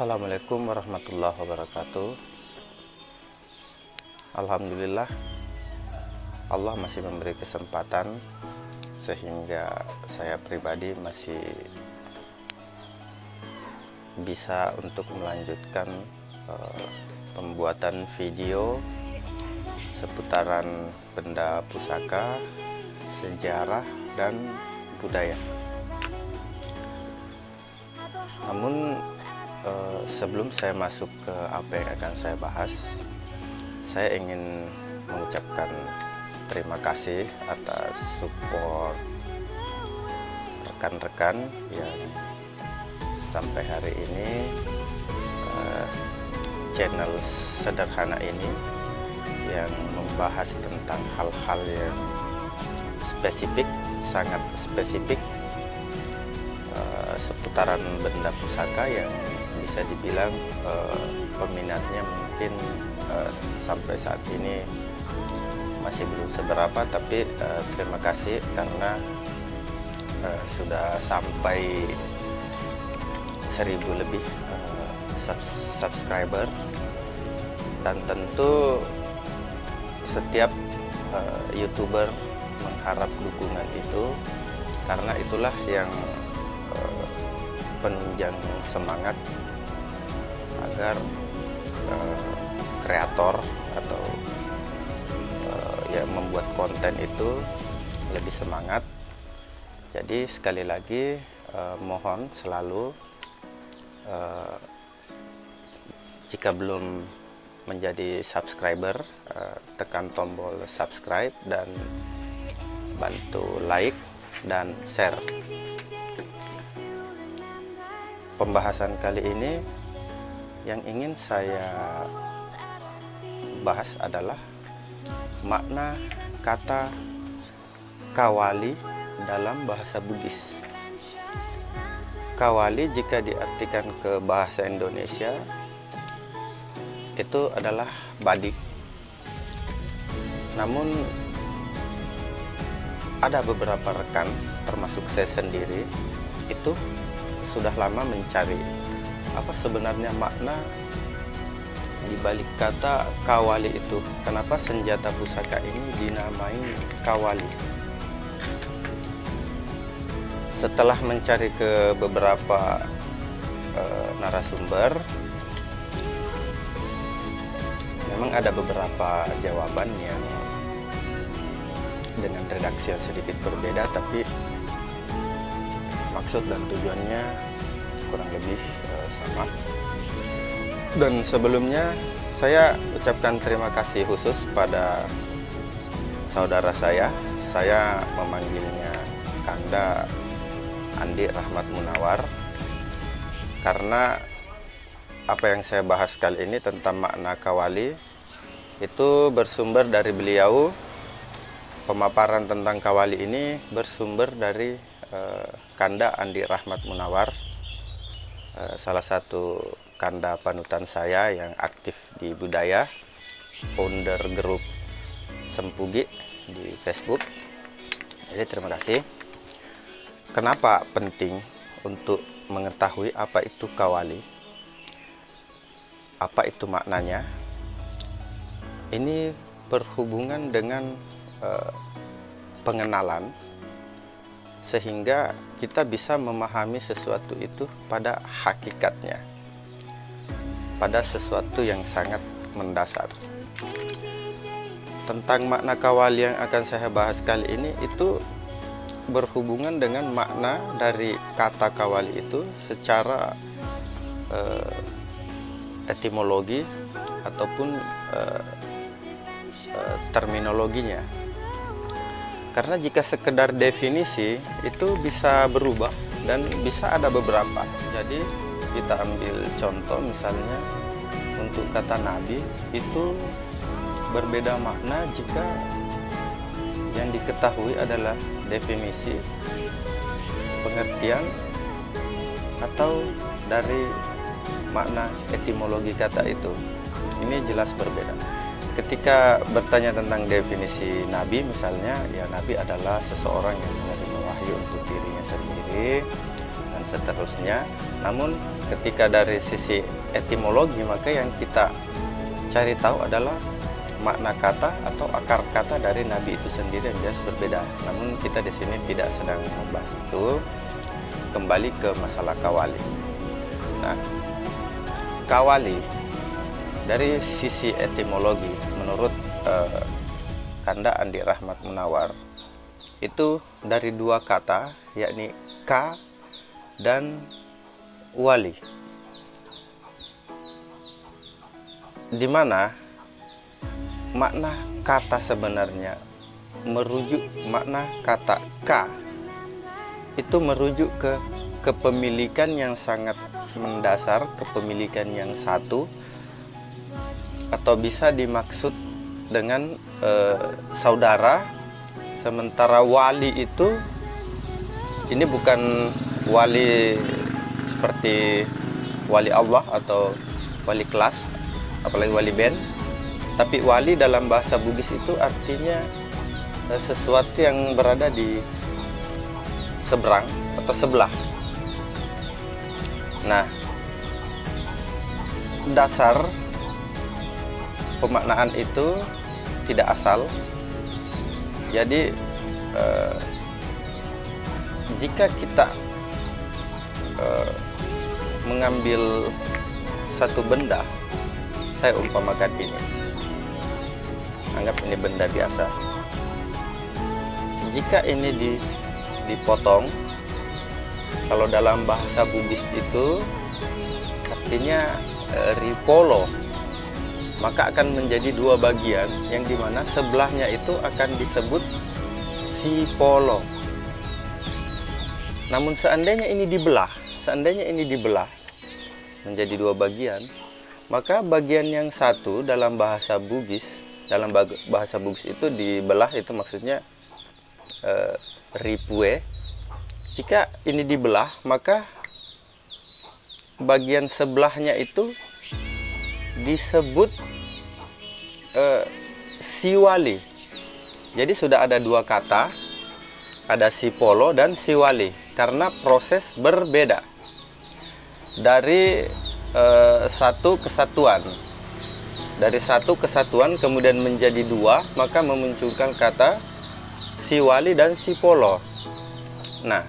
Assalamualaikum warahmatullahi wabarakatuh. Alhamdulillah, Allah masih memberi kesempatan sehingga saya pribadi masih bisa untuk melanjutkan pembuatan video seputaran benda pusaka, sejarah, dan budaya. Namun sebelum saya masuk ke apa yang akan saya bahas, saya ingin mengucapkan terima kasih atas support rekan-rekan yang sampai hari ini channel sederhana ini yang membahas tentang hal-hal yang spesifik, sangat spesifik, seputaran benda pusaka yang bisa dibilang peminatnya mungkin sampai saat ini masih belum seberapa, tapi terima kasih karena sudah sampai 1000 lebih subscriber, dan tentu setiap YouTuber mengharap dukungan itu, karena itulah yang penunjang semangat agar kreator atau ya membuat konten itu lebih semangat. Jadi sekali lagi mohon selalu jika belum menjadi subscriber, tekan tombol subscribe dan bantu like dan share. Pembahasan kali ini yang ingin saya bahas adalah makna kata kawali dalam bahasa Buddhis. Kawali jika diartikan ke bahasa Indonesia itu adalah badik. Namun ada beberapa rekan, termasuk saya sendiri, itu sudah lama mencari apa sebenarnya makna di balik kata kawali itu. Kenapa senjata pusaka ini dinamai kawali? Setelah mencari ke beberapa narasumber, memang ada beberapa jawaban yang dengan redaksi yang sedikit berbeda, tapi maksud dan tujuannya kurang lebih sama. Dan sebelumnya saya ucapkan terima kasih khusus pada saudara saya memanggilnya Kanda Andi Rahmat Munawar, karena apa yang saya bahas kali ini tentang makna kawali itu bersumber dari beliau. Pemaparan tentang kawali ini bersumber dari Kanda Andi Rahmat Munawar, salah satu kanda panutan saya yang aktif di budaya, founder grup Sempugi di Facebook. Jadi terima kasih. Kenapa penting untuk mengetahui apa itu kawali? Apa itu maknanya? Ini berhubungan dengan pengenalan, sehingga kita bisa memahami sesuatu itu pada hakikatnya, pada sesuatu yang sangat mendasar. Tentang makna kawali yang akan saya bahas kali ini itu berhubungan dengan makna dari kata kawali itu secara etimologi ataupun terminologinya. Karena jika sekedar definisi itu bisa berubah dan bisa ada beberapa. Jadi kita ambil contoh misalnya untuk kata nabi itu berbeda makna jika yang diketahui adalah definisi, pengertian, atau dari makna etimologi kata itu. Ini jelas berbeda. Ketika bertanya tentang definisi nabi misalnya, ya nabi adalah seseorang yang menerima wahyu untuk dirinya sendiri dan seterusnya. Namun ketika dari sisi etimologi, maka yang kita cari tahu adalah makna kata atau akar kata dari nabi itu sendiri yang jelas berbeda. Namun kita di sini tidak sedang membahas itu. Kembali ke masalah kawali. Nah, kawali dari sisi etimologi menurut Kanda Andi Rahmat Munawar itu dari dua kata, yakni ka dan wali, di mana makna kata sebenarnya merujuk, makna kata ka itu merujuk ke kepemilikan yang sangat mendasar, kepemilikan yang satu, atau bisa dimaksud dengan saudara. Sementara wali itu, ini bukan wali seperti wali Allah atau wali kelas, apalagi wali band, tapi wali dalam bahasa Bugis itu artinya sesuatu yang berada di seberang atau sebelah. Nah, dasar pemaknaan itu tidak asal. Jadi jika kita mengambil satu benda, saya umpamakan ini, anggap ini benda biasa. Jika ini dipotong, kalau dalam bahasa Bugis itu artinya ripolo, maka akan menjadi dua bagian, yang dimana sebelahnya itu akan disebut sipolo. Namun seandainya ini dibelah menjadi dua bagian, maka bagian yang satu dalam bahasa Bugis itu dibelah, itu maksudnya ripue. Jika ini dibelah, maka bagian sebelahnya itu disebut siwali. Jadi sudah ada dua kata, ada sipolo dan siwali, karena proses berbeda dari satu kesatuan. Dari satu kesatuan kemudian menjadi dua, maka memunculkan kata siwali dan sipolo. Nah,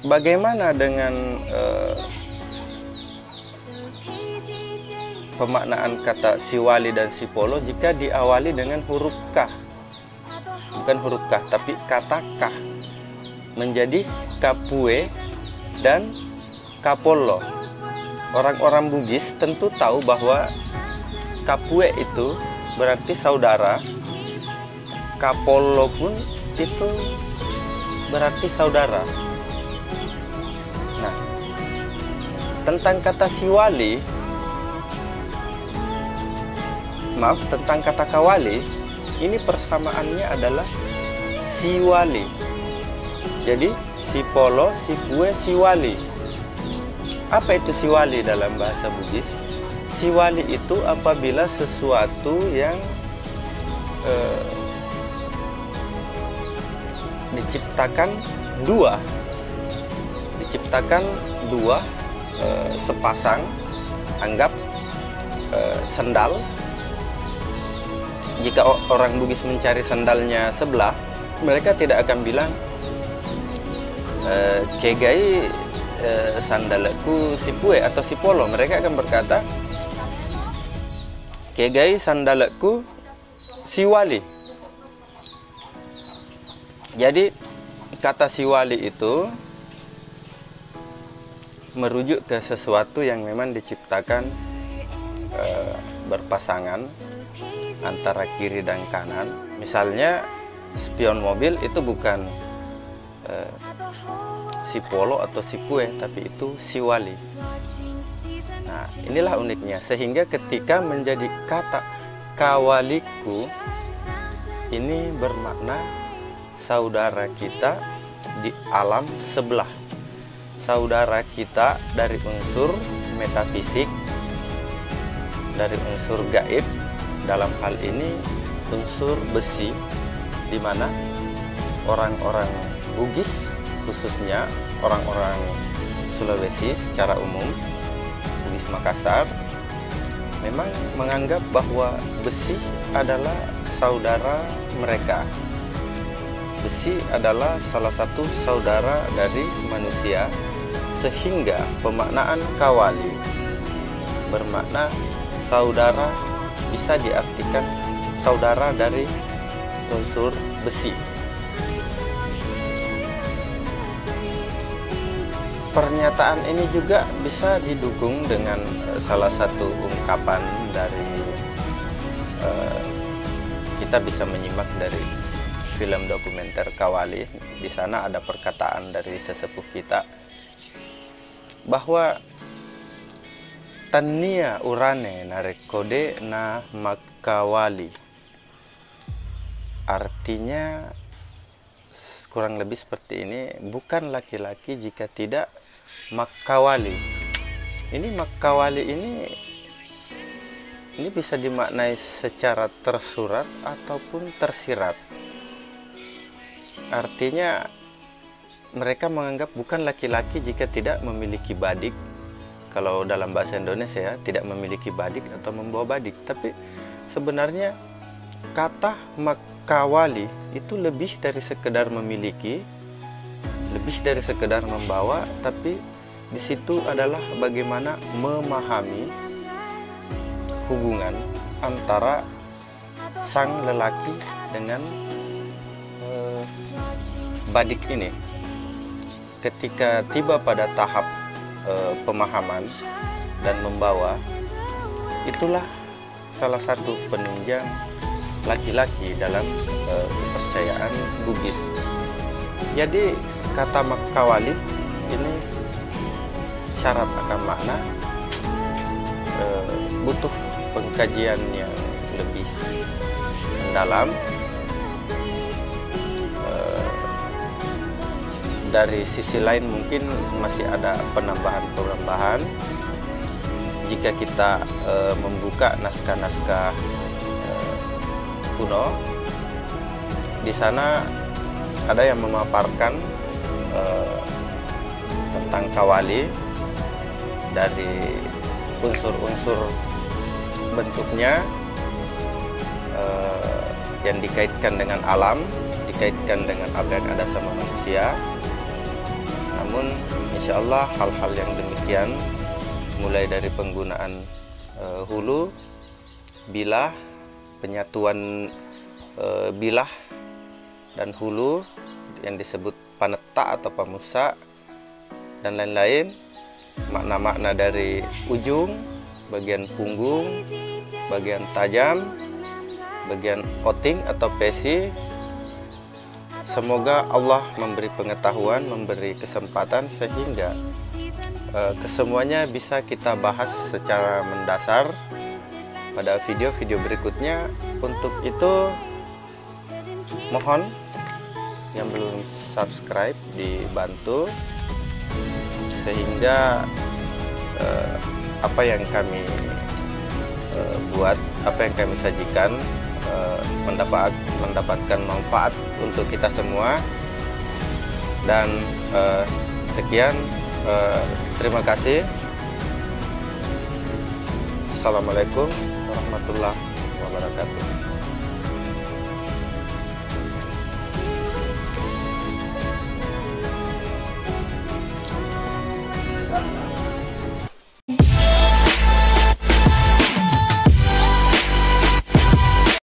bagaimana dengan pemaknaan kata siwali dan sipolo jika diawali dengan huruf K? Bukan huruf K, tapi kata K. Menjadi kapue dan kapolo. Orang-orang Bugis tentu tahu bahwa kapue itu berarti saudara, kapolo pun itu berarti saudara. Nah, tentang kata siwali, tentang kata kawali, ini persamaannya adalah siwali. Jadi sipolo, sipue, siwali. Apa itu siwali dalam bahasa Bugis? Siwali itu apabila sesuatu yang diciptakan dua sepasang, anggap sendal. Jika orang Bugis mencari sandalnya sebelah, mereka tidak akan bilang kegai sandalku sipue atau sipolo. Mereka akan berkata kegai sandalku siwali. Jadi kata siwali itu merujuk ke sesuatu yang memang diciptakan berpasangan antara kiri dan kanan. Misalnya spion mobil itu bukan sipolo atau sipue, tapi itu siwali. Nah, inilah uniknya, sehingga ketika menjadi kata kawaliku, ini bermakna saudara kita di alam sebelah, saudara kita dari unsur metafisik, dari unsur gaib, dalam hal ini unsur besi, di mana orang-orang Bugis, khususnya orang-orang Sulawesi secara umum, Bugis Makassar, memang menganggap bahwa besi adalah saudara mereka. Besi adalah salah satu saudara dari manusia, sehingga pemaknaan kawali bermakna saudara, bisa diartikan saudara dari unsur besi. Pernyataan ini juga bisa didukung dengan salah satu ungkapan dari kita bisa menyimak dari film dokumenter Kawali. Di sana ada perkataan dari sesepuh kita bahwa tania urane narekode na makawali. Artinya kurang lebih seperti ini, bukan laki-laki jika tidak makawali. Ini makawali ini bisa dimaknai secara tersurat ataupun tersirat. Artinya mereka menganggap bukan laki-laki jika tidak memiliki badik. Kalau dalam bahasa Indonesia tidak memiliki badik atau membawa badik. Tapi sebenarnya kata makawali itu lebih dari sekedar memiliki, lebih dari sekedar membawa, tapi di situ adalah bagaimana memahami hubungan antara sang lelaki dengan badik ini. Ketika tiba pada tahap pemahaman dan membawa, itulah salah satu penunjang laki-laki dalam kepercayaan Bugis. Jadi kata makawali ini syarat akan makna, butuh pengkajian yang lebih mendalam. Dari sisi lain mungkin masih ada penambahan-penambahan jika kita membuka naskah-naskah kuno. Di sana ada yang memaparkan tentang kawali dari unsur-unsur bentuknya yang dikaitkan dengan alam, dikaitkan dengan apa yang ada sama manusia. Namun insya Allah hal-hal yang demikian, mulai dari penggunaan hulu, bilah, penyatuan bilah dan hulu yang disebut paneta atau pamusa dan lain-lain, makna-makna dari ujung, bagian punggung, bagian tajam, bagian outing atau pesi. Semoga Allah memberi pengetahuan, memberi kesempatan sehingga kesemuanya bisa kita bahas secara mendasar pada video-video berikutnya. Untuk itu mohon yang belum subscribe dibantu sehingga apa yang kami buat, apa yang kami sajikan mendapatkan manfaat untuk kita semua. Dan sekian, terima kasih. Assalamualaikum warahmatullahi wabarakatuh.